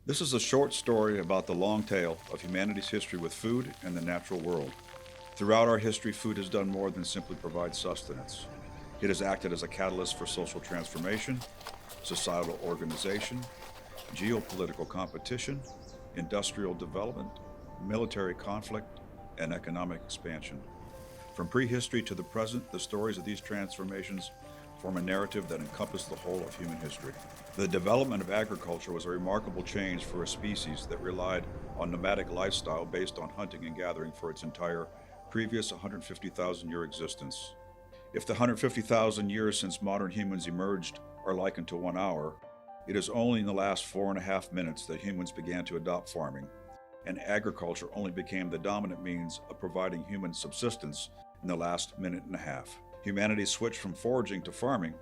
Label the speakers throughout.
Speaker 1: This is a short story about the long tale of humanity's history with food and the natural world. Throughout our history, food has done more than simply provide sustenance. It has acted as a catalyst for social transformation, societal organization, geopolitical competition, industrial development, military conflict, and economic expansion. From prehistory to the present, the stories of these transformations form a narrative that encompass the whole of human history. The development of agriculture was a remarkable change for a species that relied on nomadic lifestyle based on hunting and gathering for its entire previous 150,000 year existence. If the 150,000 years since modern humans emerged are likened to 1 hour, it is only in the last 4.5 minutes that humans began to adopt farming, and agriculture only became the dominant means of providing human subsistence in the last minute and a half. Humanity switched from foraging to farming,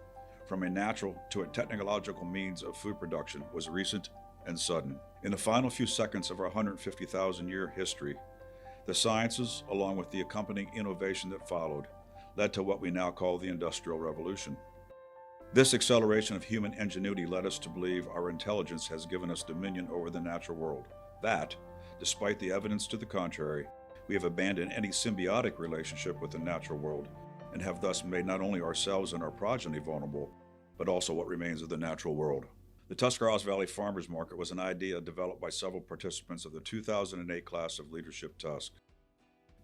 Speaker 1: from a natural to a technological means of food production, was recent and sudden. In the final few seconds of our 150,000 year history, the sciences, along with the accompanying innovation that followed, led to what we now call the Industrial Revolution. This acceleration of human ingenuity led us to believe our intelligence has given us dominion over the natural world. That, despite the evidence to the contrary, we have abandoned any symbiotic relationship with the natural world and have thus made not only ourselves and our progeny vulnerable, but also what remains of the natural world. The Tuscarawas Valley Farmers Market was an idea developed by several participants of the 2008 class of Leadership Tusk.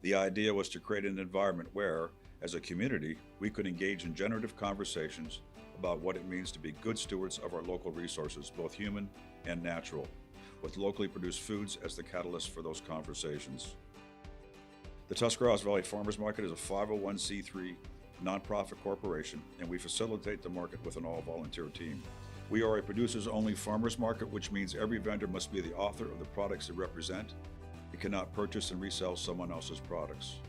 Speaker 1: The idea was to create an environment where, as a community, we could engage in generative conversations about what it means to be good stewards of our local resources, both human and natural, with locally produced foods as the catalyst for those conversations. The Tuscarawas Valley Farmers Market is a 501c3 nonprofit corporation, and we facilitate the market with an all-volunteer team. We are a producers-only farmers market, which means every vendor must be the author of the products they represent. It cannot purchase and resell someone else's products.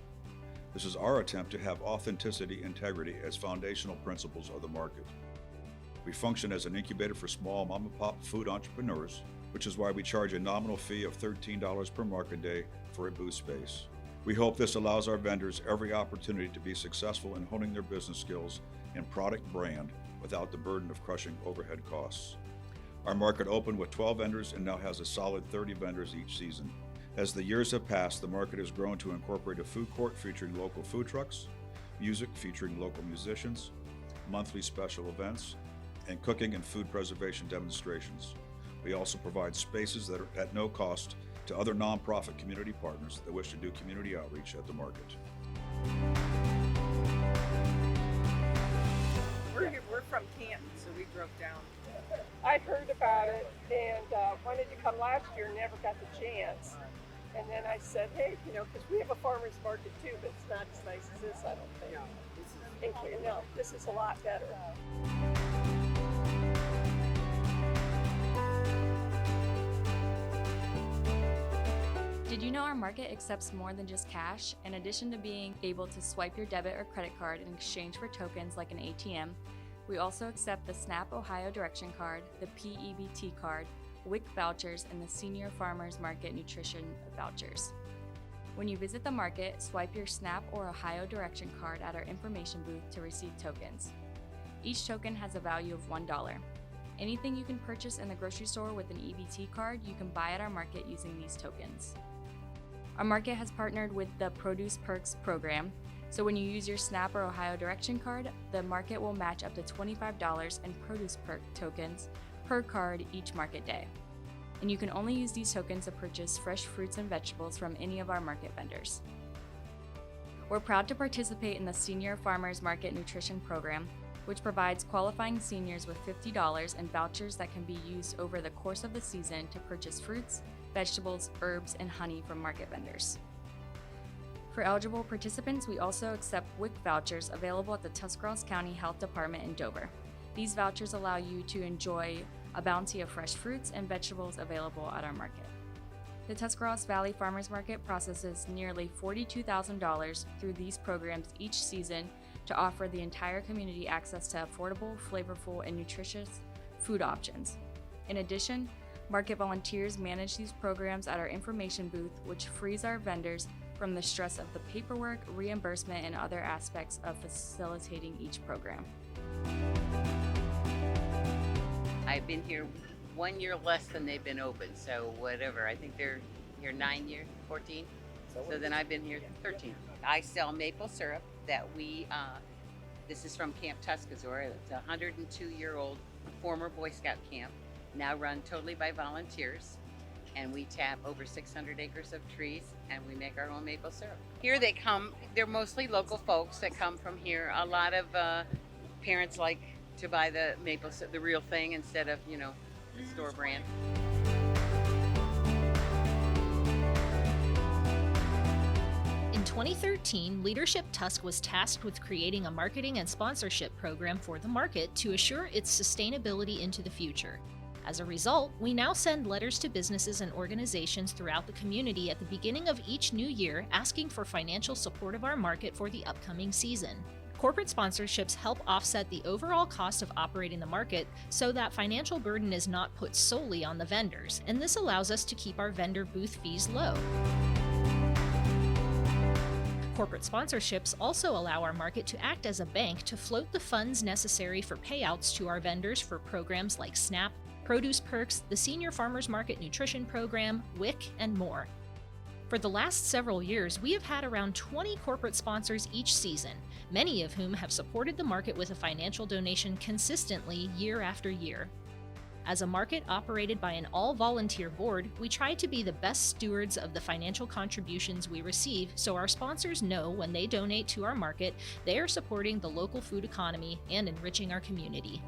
Speaker 1: This is our attempt to have authenticity and integrity as foundational principles of the market. We function as an incubator for small mom-and-pop food entrepreneurs, which is why we charge a nominal fee of $13 per market day for a booth space. We hope this allows our vendors every opportunity to be successful in honing their business skills and product brand without the burden of crushing overhead costs. Our market opened with 12 vendors and now has a solid 30 vendors each season. As the years have passed, the market has grown to incorporate a food court featuring local food trucks, music featuring local musicians, monthly special events, and cooking and food preservation demonstrations. We also provide spaces that are at no cost to other nonprofit community partners that wish to do community outreach at the market.
Speaker 2: We're from Canton, so we drove down.
Speaker 3: I'd heard about it and wanted to come last year, never got the chance. And then I said, hey, because we have a farmer's market too, but it's not as nice as this, I don't think. No, this is a lot better.
Speaker 4: Did you know our market accepts more than just cash? In addition to being able to swipe your debit or credit card in exchange for tokens like an ATM, we also accept the SNAP Ohio Direction Card, the PEBT card, WIC vouchers, and the Senior Farmers Market Nutrition vouchers. When you visit the market, swipe your SNAP or Ohio Direction Card at our information booth to receive tokens. Each token has a value of $1. Anything you can purchase in the grocery store with an EBT card, you can buy at our market using these tokens. Our market has partnered with the Produce Perks program, so when you use your SNAP or Ohio Direction Card, the market will match up to $25 in Produce Perk tokens per card each market day. And you can only use these tokens to purchase fresh fruits and vegetables from any of our market vendors. We're proud to participate in the Senior Farmers Market Nutrition Program, which provides qualifying seniors with $50 in vouchers that can be used over the course of the season to purchase fruits, vegetables, herbs, and honey from market vendors. For eligible participants, we also accept WIC vouchers available at the Tuscarawas County Health Department in Dover. These vouchers allow you to enjoy a bounty of fresh fruits and vegetables available at our market. The Tuscarawas Valley Farmers Market processes nearly $42,000 through these programs each season to offer the entire community access to affordable, flavorful, and nutritious food options. In addition, market volunteers manage these programs at our information booth, which frees our vendors from the stress of the paperwork, reimbursement, and other aspects of facilitating each program.
Speaker 2: I've been here
Speaker 5: 1 year less than they've been open. So whatever, I think they're here 9 years, 14. So then I've been here 13. I sell maple syrup that this is from Camp Tuscarawas. It's a 102-year-old former Boy Scout camp, now run totally by volunteers. And we tap over 600 acres of trees, and we make our own maple syrup. Here they come, they're mostly local folks that come from here. A lot of parents like to buy the maple syrup, the real thing, instead of, the store brand.
Speaker 6: In 2013, Leadership Tusk was tasked with creating a marketing and sponsorship program for the market to assure its sustainability into the future. As a result, we now send letters to businesses and organizations throughout the community at the beginning of each new year asking for financial support of our market for the upcoming season. Corporate sponsorships help offset the overall cost of operating the market so that financial burden is not put solely on the vendors, and this allows us to keep our vendor booth fees low. Corporate sponsorships also allow our market to act as a bank to float the funds necessary for payouts to our vendors for programs like SNAP, Produce Perks, the Senior Farmers Market Nutrition Program, WIC, and more. For the last several years, we have had around 20 corporate sponsors each season, many of whom have supported the market with a financial donation consistently year after year. As a market operated by an all-volunteer board, we try to be the best stewards of the financial contributions we receive so our sponsors know when they donate to our market, they are supporting the local food economy and enriching our community.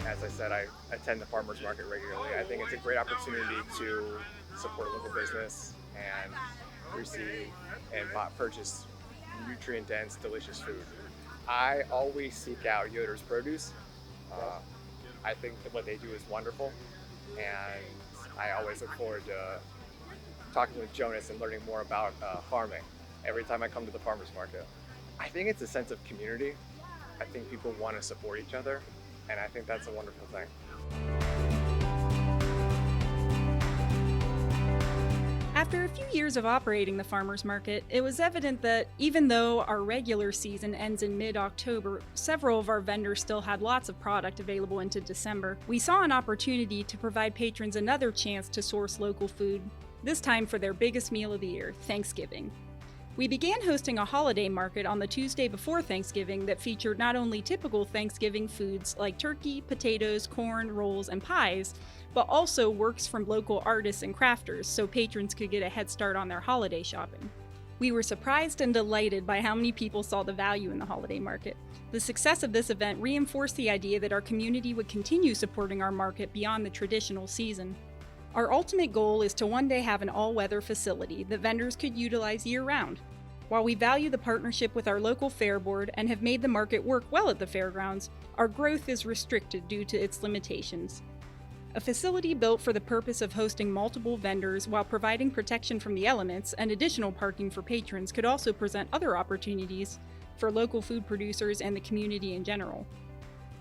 Speaker 7: As I said, I attend the farmers market regularly. I think it's a great opportunity to support local business and receive and purchase nutrient-dense, delicious food. I always seek out Yoder's produce. I think that what they do is wonderful, and I always look forward to talking with Jonas and learning more about farming every time I come to the farmers market. I think it's a sense of community. I think people want to support each other, and I think that's a wonderful thing.
Speaker 8: After a few years of operating the farmers market, it was evident that even though our regular season ends in mid-October, several of our vendors still had lots of product available into December. We saw an opportunity to provide patrons another chance to source local food, this time for their biggest meal of the year, Thanksgiving. We began hosting a holiday market on the Tuesday before Thanksgiving that featured not only typical Thanksgiving foods like turkey, potatoes, corn, rolls, and pies, but also works from local artists and crafters so patrons could get a head start on their holiday shopping. We were surprised and delighted by how many people saw the value in the holiday market. The success of this event reinforced the idea that our community would continue supporting our market beyond the traditional season. Our ultimate goal is to one day have an all-weather facility that vendors could utilize year-round. While we value the partnership with our local fair board and have made the market work well at the fairgrounds, our growth is restricted due to its limitations. A facility built for the purpose of hosting multiple vendors while providing protection from the elements and additional parking for patrons could also present other opportunities for local food producers and the community in general.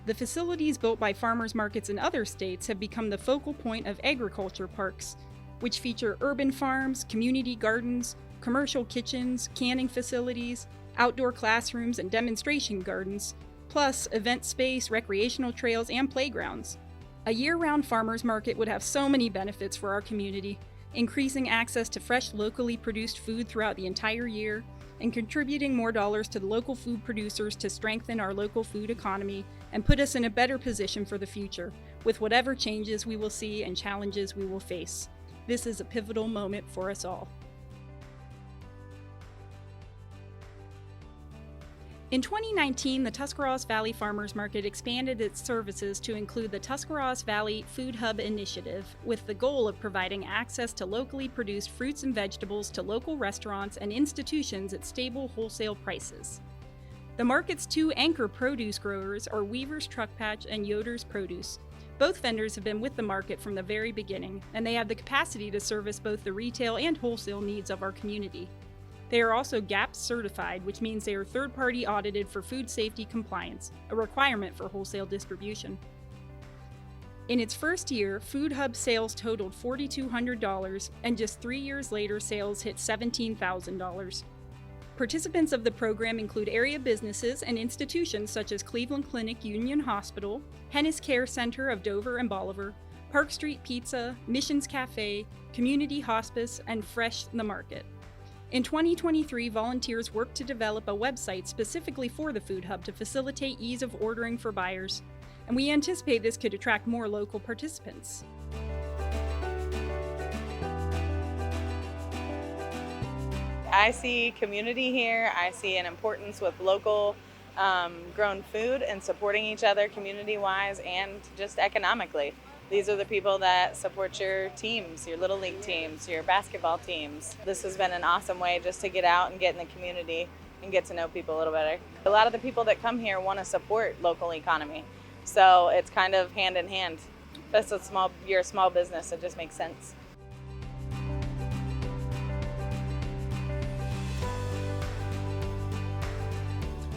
Speaker 8: The facilities built by farmers markets in other states have become the focal point of agriculture parks, which feature urban farms, community gardens, commercial kitchens, canning facilities, outdoor classrooms, and demonstration gardens, plus event space, recreational trails, and playgrounds. A year-round farmers market would have so many benefits for our community, increasing access to fresh, locally produced food throughout the entire year, and contributing more dollars to the local food producers to strengthen our local food economy and put us in a better position for the future, with whatever changes we will see and challenges we will face. This is a pivotal moment for us all. In 2019, the Tuscarawas Valley Farmers Market expanded its services to include the Tuscarawas Valley Food Hub Initiative, with the goal of providing access to locally produced fruits and vegetables to local restaurants and institutions at stable wholesale prices. The market's two anchor produce growers are Weaver's Truck Patch and Yoder's Produce. Both vendors have been with the market from the very beginning, and they have the capacity to service both the retail and wholesale needs of our community. They are also GAP certified, which means they are third-party audited for food safety compliance, a requirement for wholesale distribution. In its first year, Food Hub sales totaled $4,200, and just 3 years later, sales hit $17,000. Participants of the program include area businesses and institutions such as Cleveland Clinic Union Hospital, Hennis Care Center of Dover and Bolivar, Park Street Pizza, Missions Cafe, Community Hospice, and Fresh the Market. In 2023, volunteers worked to develop a website specifically for the Food Hub to facilitate ease of ordering for buyers, and we anticipate this could attract more local participants.
Speaker 9: I see community here. I see an importance with local grown food and supporting each other community-wise and just economically. These are the people that support your teams, your Little League teams, your basketball teams. This has been an awesome way just to get out and get in the community and get to know people a little better. A lot of the people that come here want to support local economy, so it's kind of hand in hand. That's you're a small business, it just makes sense.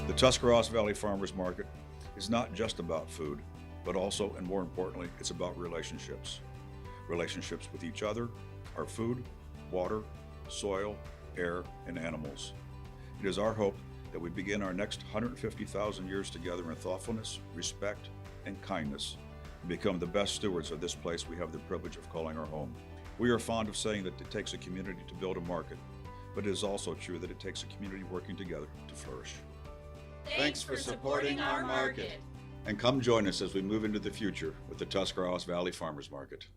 Speaker 1: The Tuscarawas Valley Farmers Market is not just about food, but also, and more importantly, it's about relationships. Relationships with each other, our food, water, soil, air, and animals. It is our hope that we begin our next 150,000 years together in thoughtfulness, respect, and kindness, and become the best stewards of this place we have the privilege of calling our home. We are fond of saying that it takes a community to build a market, but it is also true that it takes a community working together to flourish.
Speaker 10: Thanks for supporting our market.
Speaker 1: And come join us as we move into the future with the Tuscarawas Valley Farmers Market.